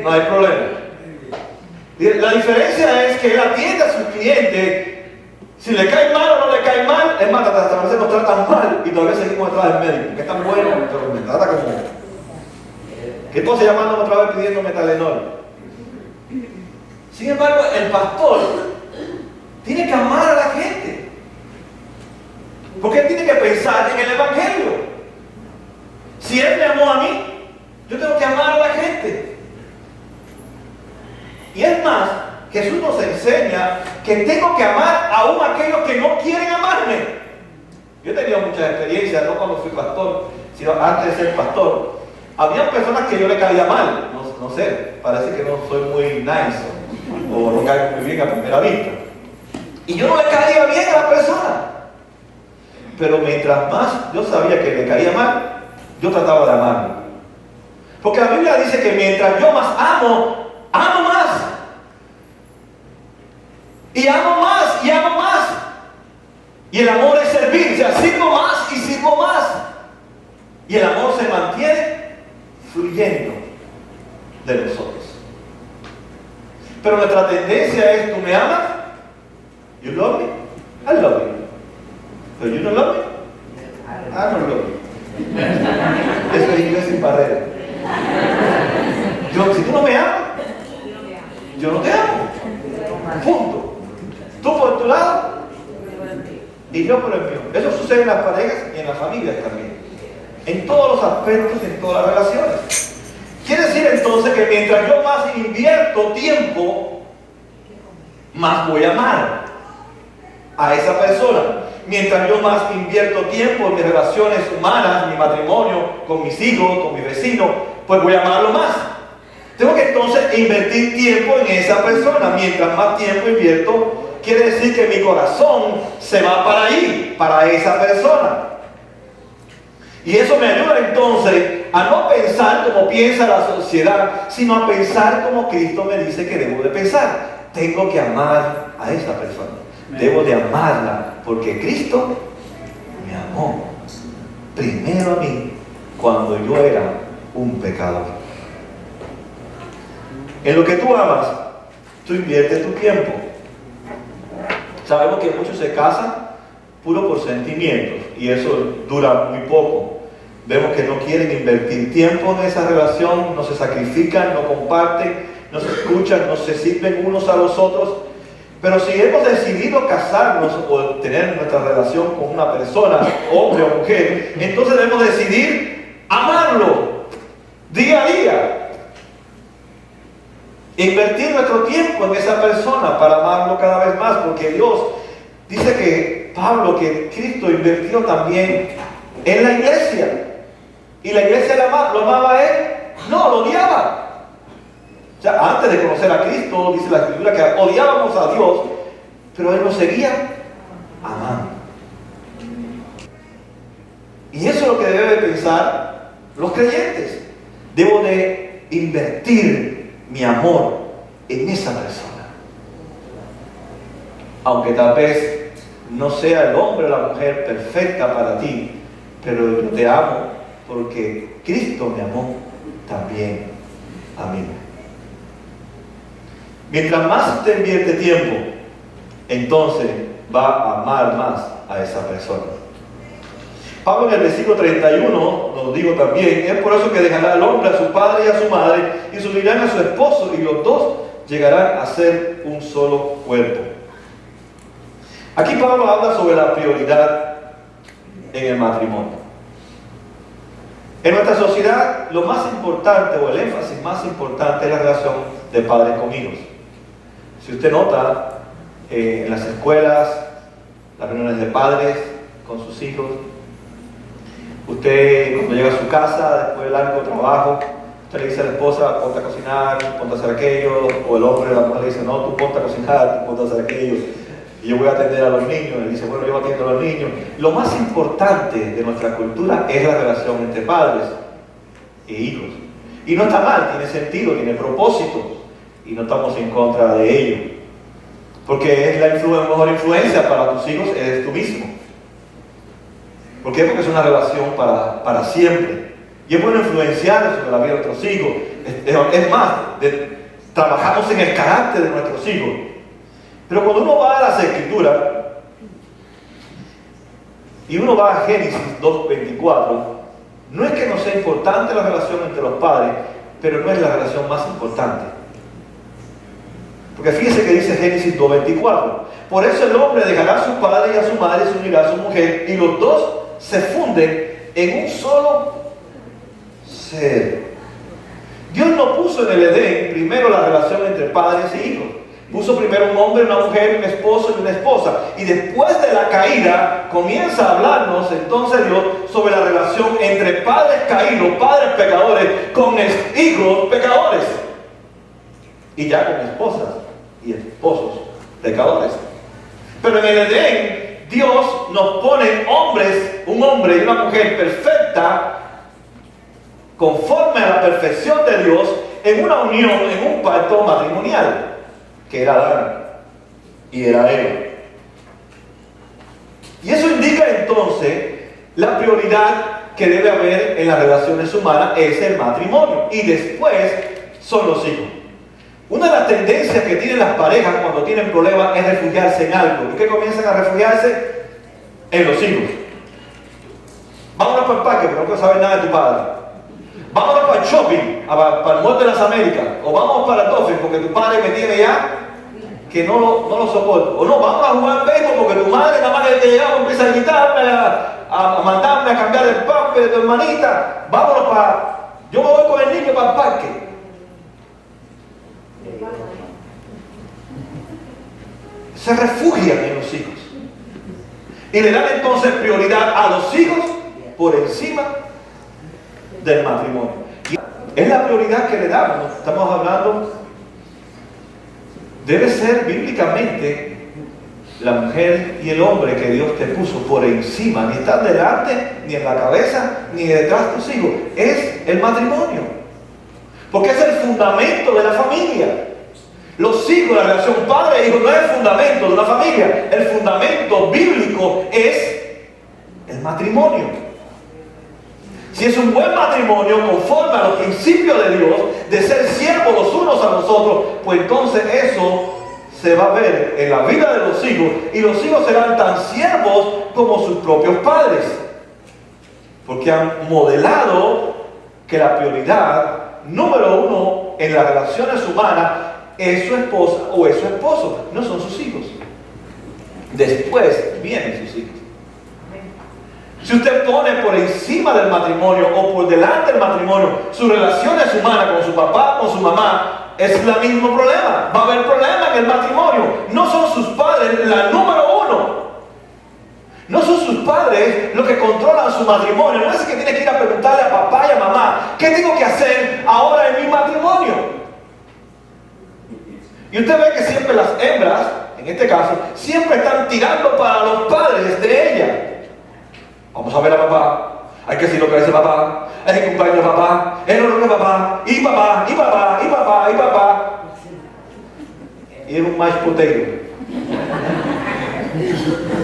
no hay problema. La diferencia es que él atiende a su cliente. Si le cae mal o no le cae mal, es más, hasta a veces nos tratan mal y todavía seguimos detrás del médico, que es tan bueno, pero me trata como Mi esposa llamándome otra vez pidiéndome Telenor. Sin embargo, el pastor tiene que amar a la gente. Porque él tiene que pensar en el Evangelio. Si él me amó a mí, yo tengo que amar a la gente. Y es más, Jesús nos enseña que tengo que amar aún a aquellos que no quieren amarme. Yo he tenido muchas experiencias, no cuando fui pastor, sino antes de ser pastor. Había personas que yo le caía mal, no sé, parece que no soy muy nice o no caigo muy bien a primera vista. Y yo no le caía bien a la persona. Pero mientras más yo sabía que le caía mal, yo trataba de amarlo. Porque la Biblia dice que mientras yo más amo, amo más. Y amo más, y amo más. Y el amor es servir, o sea, sirvo más y sirvo más. Y el amor se mantiene fluyendo de nosotros. Pero nuestra tendencia es, ¿tú me amas? You love me? I love you. Pero you don't love me? I don't love you. Eso es inglés sin barrera. Si tú no me amas, yo no te amo. Punto. Tú por tu lado y yo por el mío. Eso sucede en las parejas y en las familias también. En todos los aspectos, en todas las relaciones. Quiere decir entonces que mientras yo más invierto tiempo, más voy a amar a esa persona. Mientras yo más invierto tiempo en mis relaciones humanas, mi matrimonio, con mis hijos, con mis vecinos, pues voy a amarlo más. Tengo que entonces invertir tiempo en esa persona. Mientras más tiempo invierto, quiere decir que mi corazón se va para ahí, para esa persona. Y eso me ayuda entonces a no pensar como piensa la sociedad, sino a pensar como Cristo me dice que debo de pensar. Tengo que amar a esa persona. Debo de amarla porque Cristo me amó primero a mí cuando yo era un pecador. En lo que tú amas, tú inviertes tu tiempo. Sabemos que muchos se casan puro por sentimientos y eso dura muy poco. Vemos que no quieren invertir tiempo en esa relación, no se sacrifican, no comparten, no se escuchan, no se sirven unos a los otros. Pero si hemos decidido casarnos o tener nuestra relación con una persona, hombre o mujer, entonces debemos decidir amarlo día a día. Invertir nuestro tiempo en esa persona para amarlo cada vez más, porque Dios dice que Pablo, que Cristo invirtió también en la iglesia. ¿Y la iglesia lo amaba a él? No, lo odiaba. O sea, antes de conocer a Cristo, dice la Escritura que odiábamos a Dios, pero él nos seguía amando. Y eso es lo que deben de pensar los creyentes. Debo de invertir mi amor en esa persona. Aunque tal vez no sea el hombre o la mujer perfecta para ti, pero yo te amo porque Cristo me amó también a mí. Mientras más usted invierte tiempo, entonces va a amar más a esa persona. Pablo en el versículo 31 nos dijo también, es por eso que dejará al hombre a su padre y a su madre y se unirán a su esposo y los dos llegarán a ser un solo cuerpo. Aquí Pablo habla sobre la prioridad en el matrimonio. En nuestra sociedad lo más importante o el énfasis más importante es la relación de padres con hijos. Si usted nota en las escuelas, las reuniones de padres con sus hijos, usted cuando llega a su casa después del largo trabajo, usted le dice a la esposa, ponte a cocinar, ponte a hacer aquello, o el hombre o la mujer le dice, no, tú ponte a cocinar, tú ponte a hacer aquello, y yo voy a atender a los niños, y dice, bueno, yo atiendo a los niños. Lo más importante de nuestra cultura es la relación entre padres e hijos. Y no está mal, tiene sentido, tiene propósito, y no estamos en contra de ello. Porque es la mejor influencia para tus hijos, eres tú mismo. ¿Por qué? Porque es una relación para siempre. Y es bueno influenciar sobre la vida de nuestros hijos. Es más, trabajamos en el carácter de nuestros hijos. Pero cuando uno va a las Escrituras, y uno va a Génesis 2:24, no es que no sea importante la relación entre los padres, pero no es la relación más importante. Porque fíjese que dice Génesis 2:24. Por eso el hombre dejará a su padre y a su madre, se unirá a su mujer, y los dos se funden en un solo ser. Dios no puso en el Edén primero la relación entre padres e hijos. Puso primero un hombre, una mujer, un esposo y una esposa. Y después de la caída comienza a hablarnos entonces Dios sobre la relación entre padres caídos, padres pecadores, con hijos pecadores. Y ya con esposas y esposos pecadores. Pero en el Edén Dios nos pone hombres, un hombre y una mujer perfecta, conforme a la perfección de Dios, en una unión, en un pacto matrimonial, que era Adán y era Eva. Y eso indica entonces la prioridad que debe haber en las relaciones humanas es el matrimonio, y después son los hijos. Una de las tendencias que tienen las parejas cuando tienen problemas es refugiarse en algo. ¿Y qué comienzan a refugiarse? En los hijos. Vámonos para el parque, pero no quiero saber nada de tu padre. Vámonos para el shopping, para el Mall de las Américas. O vamos para el Dolphin porque tu padre me tiene ya que no lo soporto. O no, vamos a jugar béisbol porque tu madre nada más que llegaba empieza a gritarme, a mandarme a cambiar el pamper de tu hermanita. Vámonos para... Yo me voy con el niño para el parque. Se refugian en los hijos. Y le dan entonces prioridad a los hijos por encima del matrimonio. Y es la prioridad que le damos. Estamos hablando, debe ser bíblicamente la mujer y el hombre que Dios te puso por encima, ni están delante, ni en la cabeza, ni detrás de tus hijos. Es el matrimonio, porque es el fundamento de la familia. Los hijos, la relación padre e hijo no es el fundamento de una familia. El fundamento bíblico es el matrimonio. Si es un buen matrimonio conforme a los principios de Dios, de ser siervos los unos a los otros, pues entonces eso se va a ver en la vida de los hijos, y los hijos serán tan siervos como sus propios padres, porque han modelado que la prioridad número uno en las relaciones humanas es su esposa o es su esposo, no son sus hijos. Después vienen sus hijos. Si usted pone por encima del matrimonio o por delante del matrimonio sus relaciones humanas con su papá, con su mamá, es el mismo problema. Va a haber problema en el matrimonio. No son sus padres la número uno. No son sus padres los que controlan su matrimonio. No es que tiene que ir a preguntarle a papá y a mamá, ¿qué tengo que hacer ahora en mi matrimonio? Y usted ve que siempre las hembras, en este caso, siempre están tirando para los padres de ella. Vamos a ver a papá, hay que decir lo que dice papá, hay que cumplir a papá, es lo que papá, y papá, y papá, y papá, y papá. Y es un mashed potato.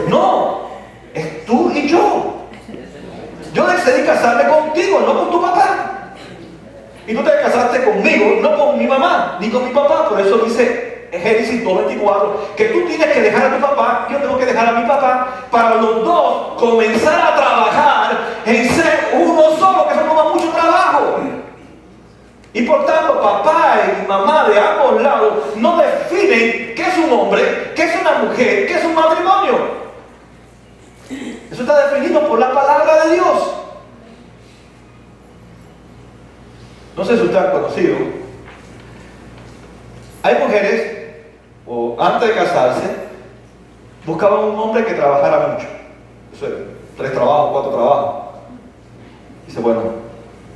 No, es tú y yo. Yo decidí casarme contigo, no con tu papá. Y tú te casaste conmigo, no con mi mamá, ni con mi papá. Por eso dice Génesis 2:24, que tú tienes que dejar a tu papá, yo tengo que dejar a mi papá, para los dos comenzar a trabajar en ser uno solo, que eso toma mucho trabajo. Y por tanto, papá y mamá de ambos lados no definen qué es un hombre, qué es una mujer, qué es un matrimonio. Eso está definido por la palabra de Dios. No sé si usted ha conocido, hay mujeres, o antes de casarse, buscaban un hombre que trabajara mucho. Eso es, 3 trabajos, 4 trabajos. Dice, bueno,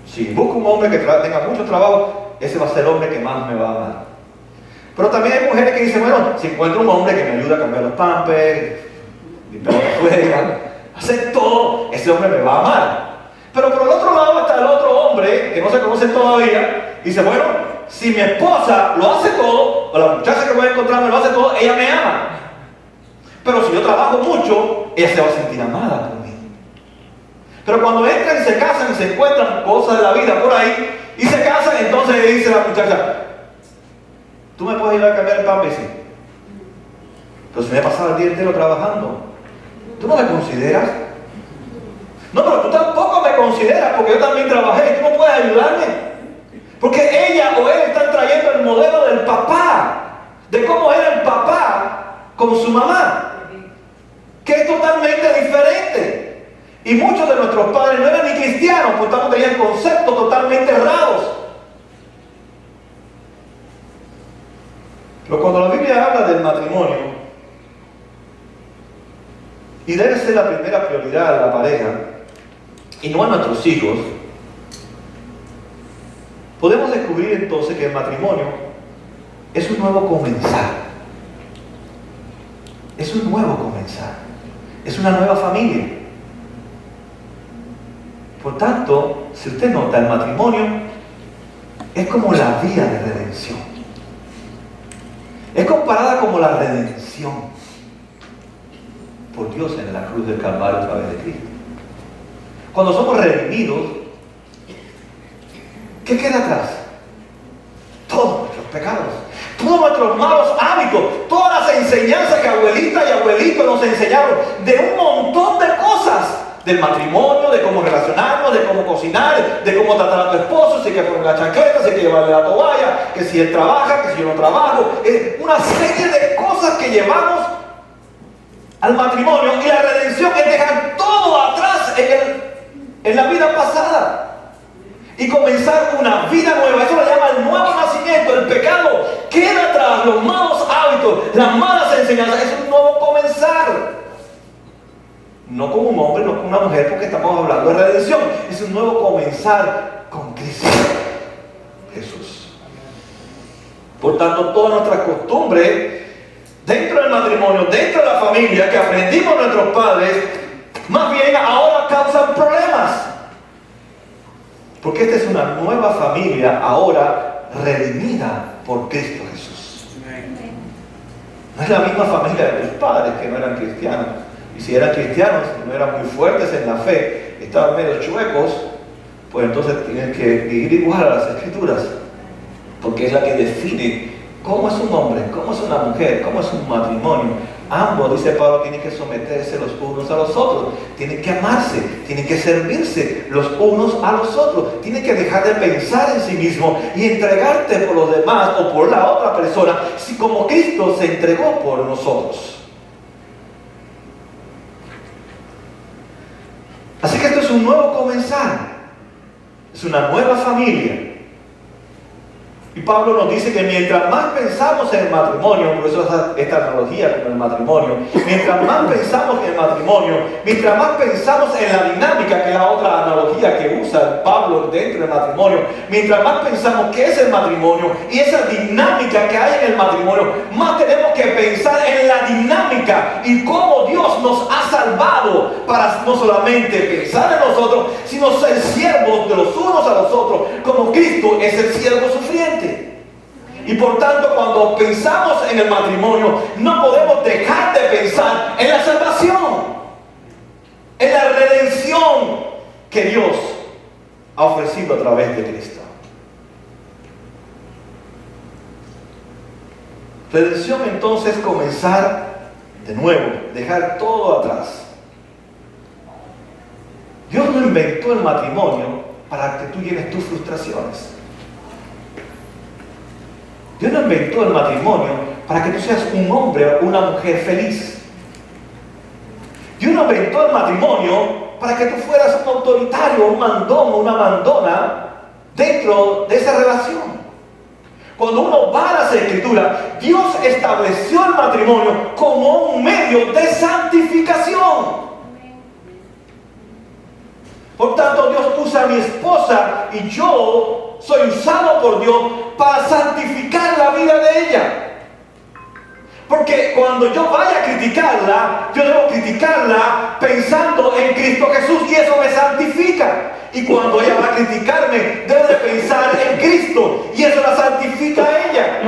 si busco un hombre que tenga mucho trabajo, ese va a ser el hombre que más me va a amar. Pero también hay mujeres que dicen, bueno, si encuentro un hombre que me ayuda a cambiar los pampers, limpiar la fuera, hacer todo, ese hombre me va a amar. Pero por el otro lado está el otro hombre, que no se conoce todavía, y dice, bueno, si mi esposa lo hace todo, o la muchacha que voy a encontrarme lo hace todo, ella me ama. Pero si yo trabajo mucho, ella se va a sentir amada por mí. Pero cuando entran y se casan y se encuentran cosas de la vida por ahí, y se casan, entonces le dice la muchacha, ¿tú me puedes ir a cambiar el pan, sí? Pero si me he pasado el día entero trabajando, ¿tú no me consideras? No, pero tú tampoco me consideras porque yo también trabajé y tú no puedes ayudarme. Porque ella o él están trayendo el modelo del papá, de cómo era el papá con su mamá, que es totalmente diferente. Y muchos de nuestros padres no eran ni cristianos, por tanto tenían conceptos totalmente errados. Pero cuando la Biblia habla del matrimonio, y debe ser la primera prioridad de la pareja, y no a nuestros hijos, podemos descubrir entonces que el matrimonio es un nuevo comenzar. Es un nuevo comenzar. Es una nueva familia. Por tanto, si usted nota, el matrimonio es como la vía de redención. Es comparada como la redención por Dios en la cruz del Calvario a través de Cristo. Cuando somos redimidos, ¿qué queda atrás? Todos nuestros pecados, todos nuestros malos hábitos, todas las enseñanzas que abuelita y abuelito nos enseñaron de un montón de cosas, del matrimonio, de cómo relacionarnos, de cómo cocinar, de cómo tratar a tu esposo, si hay que poner la chancleta, si hay que llevarle la toalla, que si él trabaja, que si yo no trabajo, una serie de cosas que llevamos al matrimonio, y la redención es dejar todo atrás en la vida pasada y comenzar una vida nueva. Eso lo llama el nuevo nacimiento. El pecado queda atrás, los malos hábitos, las malas enseñanzas. Es un nuevo comenzar. No como un hombre, no como una mujer, porque estamos hablando de redención. Es un nuevo comenzar con Cristo Jesús. Por tanto, todas nuestras costumbres dentro del matrimonio, dentro de la familia, que aprendimos nuestros padres, más bien ahora causan problemas. Porque esta es una nueva familia ahora redimida por Cristo Jesús. No es la misma familia de tus padres, que no eran cristianos. Y si eran cristianos, no eran muy fuertes en la fe, estaban medio chuecos, pues entonces tienen que vivir igual a las Escrituras. Porque es la que define cómo es un hombre, cómo es una mujer, cómo es un matrimonio. Ambos, dice Pablo, tienen que someterse los unos a los otros, tienen que amarse, tienen que servirse los unos a los otros, tienen que dejar de pensar en sí mismo y entregarte por los demás o por la otra persona, si como Cristo se entregó por nosotros. Así que esto es un nuevo comenzar, es una nueva familia. Y Pablo nos dice que mientras más pensamos en el matrimonio, por eso esta analogía con el matrimonio, mientras más pensamos en el matrimonio, mientras más pensamos en la dinámica, que es la otra analogía que usa Pablo dentro del matrimonio, mientras más pensamos qué es el matrimonio y esa dinámica que hay en el matrimonio, más tenemos que pensar en la dinámica y cómo Dios nos ha salvado para no solamente pensar en nosotros, sino ser siervos de los unos a los otros, como Cristo es el siervo sufriente. Y por tanto, cuando pensamos en el matrimonio, no podemos dejar de pensar en la salvación, en la redención que Dios ha ofrecido a través de Cristo. Redención entonces es comenzar de nuevo, dejar todo atrás. Dios no inventó el matrimonio para que tú llenes tus frustraciones. Dios no inventó el matrimonio para que tú seas un hombre o una mujer feliz. Dios no inventó el matrimonio para que tú fueras un autoritario, un mandón o una mandona dentro de esa relación. Cuando uno va a las Escrituras, Dios estableció el matrimonio como un medio de santificación. Por tanto, Dios usa a mi esposa y yo soy usado por Dios para santificar la vida de ella. Porque cuando yo vaya a criticarla, yo debo criticarla pensando en Cristo Jesús y eso me santifica. Y cuando ella va a criticarme, debe de pensar en Cristo y eso la santifica a ella.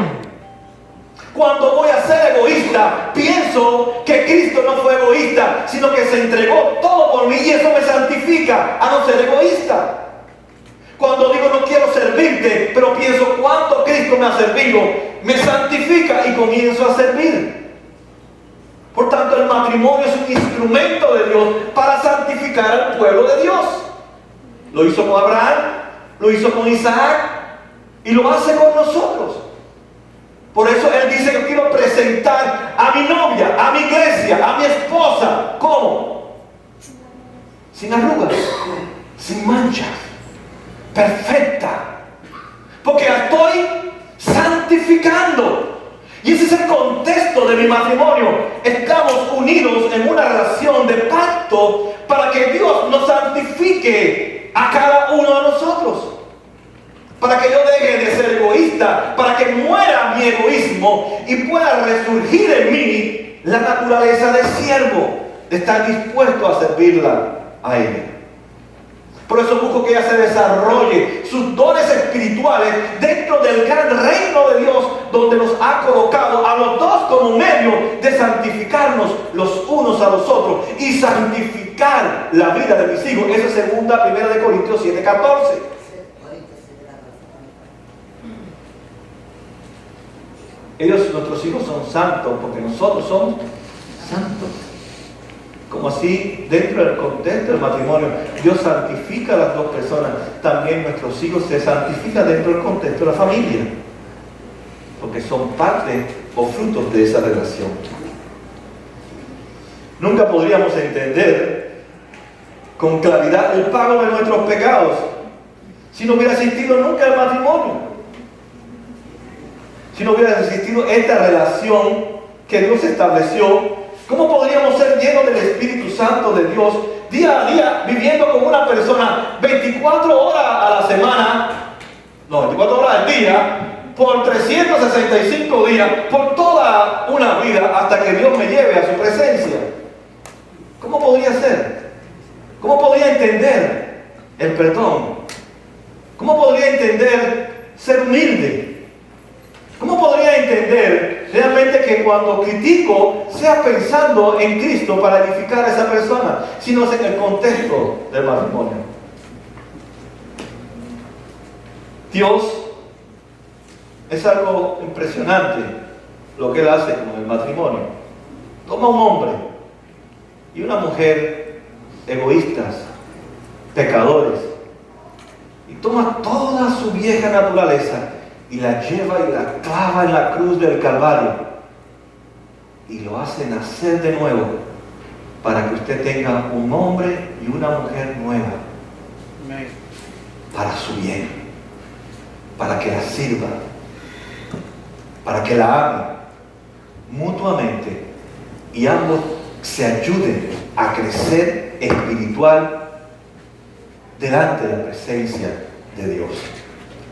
Cuando voy a ser egoísta, pienso que Cristo no fue egoísta, sino que se entregó todo por mí y eso me santifica a no ser egoísta. Cuando digo no quiero servirte, pero pienso cuánto Cristo me ha servido, me santifica y comienzo a servir. Por tanto, el matrimonio es un instrumento de Dios para santificar al pueblo de Dios. Lo hizo con Abraham, lo hizo con Isaac, Y lo hace con nosotros. Por eso Él dice que quiero presentar a mi novia, a mi iglesia, a mi esposa. ¿Cómo? Sin arrugas, sin manchas, perfecta. Porque la estoy santificando. Y ese es el contexto de mi matrimonio. Estamos unidos en una relación de pacto para que Dios nos santifique a cada uno de nosotros. Para que yo deje de ser egoísta, para que muera mi egoísmo y pueda resurgir en mí la naturaleza de siervo, de estar dispuesto a servirla a ella. Por eso busco que ella se desarrolle sus dones espirituales dentro del gran reino de Dios, donde nos ha colocado a los dos como medio de santificarnos los unos a los otros y santificar la vida de mis hijos. Eso es 2 Corintios 7:14. Nuestros hijos son santos porque nosotros somos santos. Como así, dentro del contexto del matrimonio, Dios santifica a las dos personas. También nuestros hijos se santifican dentro del contexto de la familia, porque son parte o frutos de esa relación. Nunca podríamos entender con claridad el pago de nuestros pecados si no hubiera existido nunca el matrimonio. Si no hubiera existido esta relación que Dios estableció, ¿cómo podríamos ser llenos del Espíritu Santo de Dios día a día, viviendo con una persona 24 horas a la semana, 24 horas al día, por 365 días, por toda una vida, hasta que Dios me lleve a su presencia? ¿Cómo podría ser? ¿Cómo podría entender el perdón? ¿Cómo podría entender ser humilde? ¿Cómo podría entender realmente que cuando critico sea pensando en Cristo para edificar a esa persona, sino en el contexto del matrimonio? Dios, es algo impresionante lo que Él hace con el matrimonio. Toma un hombre y una mujer egoístas, pecadores, y toma toda su vieja naturaleza y la lleva y la clava en la cruz del Calvario y lo hace nacer de nuevo para que usted tenga un hombre y una mujer nueva. Amén. Para su bien, para que la sirva, para que la ame mutuamente y ambos se ayuden a crecer espiritual delante de la presencia de Dios.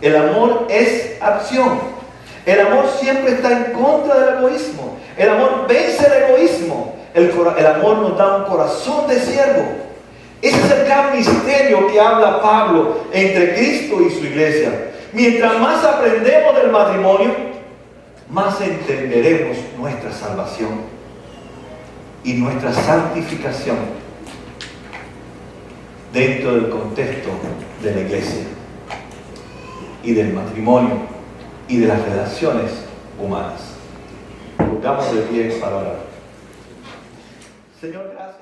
El amor es acción. El amor siempre está en contra del egoísmo. El amor vence el egoísmo. El amor nos da un corazón de siervo. Ese es el gran misterio que habla Pablo entre Cristo y su iglesia. Mientras más aprendemos del matrimonio, más entenderemos nuestra salvación y nuestra santificación dentro del contexto de la iglesia y del matrimonio y de las relaciones humanas. Pongamos de pie para orar. Señor, gracias.